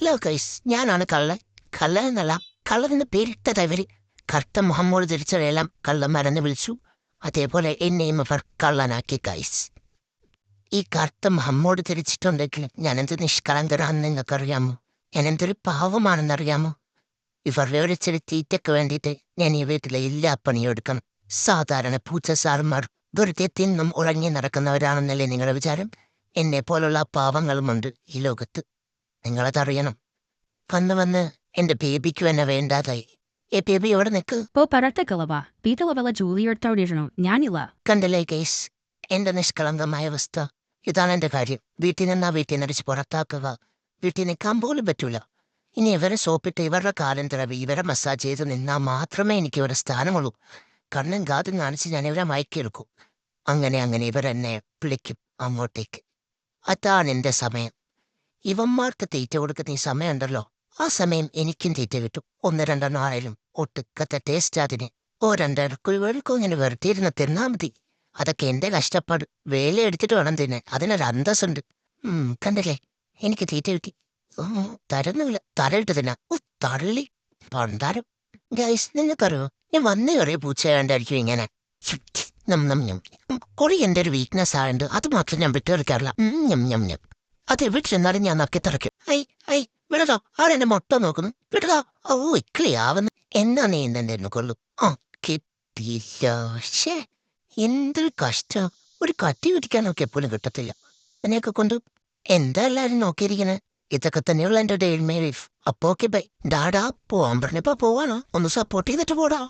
Hello guys, ഞാനാണ് കള്ളൻ. കള്ളൻ എന്നല്ല, കള്ളനെന്ന് പേരിട്ടത് ഇവര്. കറുത്ത മുഹമ്മദ് ധരിച്ചവരെല്ലാം കള്ളന്മാരെന്ന് വിളിച്ചു. അതേപോലെ എന്നെയും അവർ കള്ളനാക്കി ഗൈസ്. ഈ കറുത്ത മുഹമ്മദ് ധരിച്ചിട്ടുണ്ടെങ്കിൽ ഞാൻ എന്ത് നിഷ്കളങ്കരാണെന്ന് നിങ്ങൾക്കറിയാമോ? ഞാൻ എന്തൊരു പാവമാണെന്നറിയാമോ? ഇവരുടെ ഒരു ചെറിയ തീറ്റയ്ക്ക് വേണ്ടിയിട്ട് ഞാൻ ഈ വീട്ടിലെ എല്ലാ പണിയും എടുക്കണം. സാധാരണ പൂച്ച സാറന്മാർ വെറുതെ തിന്നും ഉറങ്ങി നടക്കുന്നവരാണെന്നല്ലേ നിങ്ങളുടെ വിചാരം? എന്നെ പോലുള്ള പാവങ്ങളുമുണ്ട് ഈ ലോകത്ത്. നിങ്ങളതറിയണം. വന്ന് എന്റെ ബേബിക്ക് എന്നെ വേണ്ടാതായി. ബേബി എവിടെ നിൽക്ക്? Po paratekalava, Beetalabella Julia Taudirno, Nyanila. കണ്ടല്ലേ കേസ്, എന്റെ നിഷ്കളങ്കമായ അവസ്ഥ. ഇതാണ് എന്റെ കാര്യം. വീട്ടിൽ നിന്നാ വീട്ടിൽ നിന്നടിച്ച് പുറത്താക്കുക. വീട്ടിൽ നിൽക്കാൻ പോലും പറ്റൂല. ഇനി ഇവരെ സോപ്പിട്ട് ഇവരുടെ കാലം തിളവി ഇവരെ മസാജ് ചെയ്ത് നിന്നാൽ മാത്രമേ എനിക്ക് ഒരു സ്ഥാനമുള്ളൂ. കണ്ണും കാതും കാണിച്ച് ഞാൻ ഇവരെ മയക്കിയെടുക്കും. അങ്ങനെ ഇവരെന്നെ വിളിക്കും അങ്ങോട്ടേക്ക്. അതാണ് എന്റെ സമയം. ഇവന്മാർക്ക് തീറ്റ കൊടുക്കുന്ന ഈ സമയമുണ്ടല്ലോ, ആ സമയം എനിക്കും തീറ്റ കിട്ടും. 1-2 ആയാലും ഒട്ടുക്കത്തെ ടേസ്റ്റ് അതിന്. രണ്ടരക്കുഴികൾക്കും ഇങ്ങനെ വെറുതെ ഇരുന്ന് തിന്നാ മതി. അതൊക്കെ എന്റെ കഷ്ടപ്പാട്. വേല എടുത്തിട്ട് വേണം തിന്നാൻ. അതിനൊരു അന്തസ്സുണ്ട്. കണ്ടില്ലേ, എനിക്ക് തീറ്റ കിട്ടി. തരുന്നില്ല, തരയിട്ട് തിന്നാ. തള്ളി പണ്ടാരം. ഗൈസ്, നിങ്ങൾക്കറിയോ, ഞാൻ വന്നേ ഒരേ പൂച്ചയാണ്ടായിരിക്കും ഇങ്ങനെ കുറെ എന്റെ ഒരു വീക്ക്നെസ് ആയതുകൊണ്ട് അത് മാത്രം ഞാൻ വിട്ടുകളിക്കാറില്ല. അത് എവിടെ ചെന്നാലും ഞാൻ നക്കി തറയ്ക്കും. ഐ വിടതോ, ആരെന്റെ മുട്ട നോക്കുന്നു, വിടതോ. ഓ ഇക്ലിയാവുന്നു. എന്നാ നീ എന്തെന്നു കൊള്ളു. കിട്ടിയില്ല. ശേ, എന്തൊരു കഷ്ടം. ഒരു കട്ടി പിടിക്കാനൊക്കെ എപ്പോഴും കിട്ടത്തില്ല. അതിനെയൊക്കെ കൊണ്ട് എന്താ എല്ലാരും നോക്കിയിരിക്കണേ? ഇതൊക്കെ തന്നെയുള്ള എന്റെ ഡെയിലി ലൈഫ്. അപ്പൊ ഓക്കെ ബൈ. ഡാഡാ പോവാൻ പറഞ്ഞപ്പോ പോവാനോ? ഒന്ന് സപ്പോർട്ട് ചെയ്തിട്ട് പോടാ.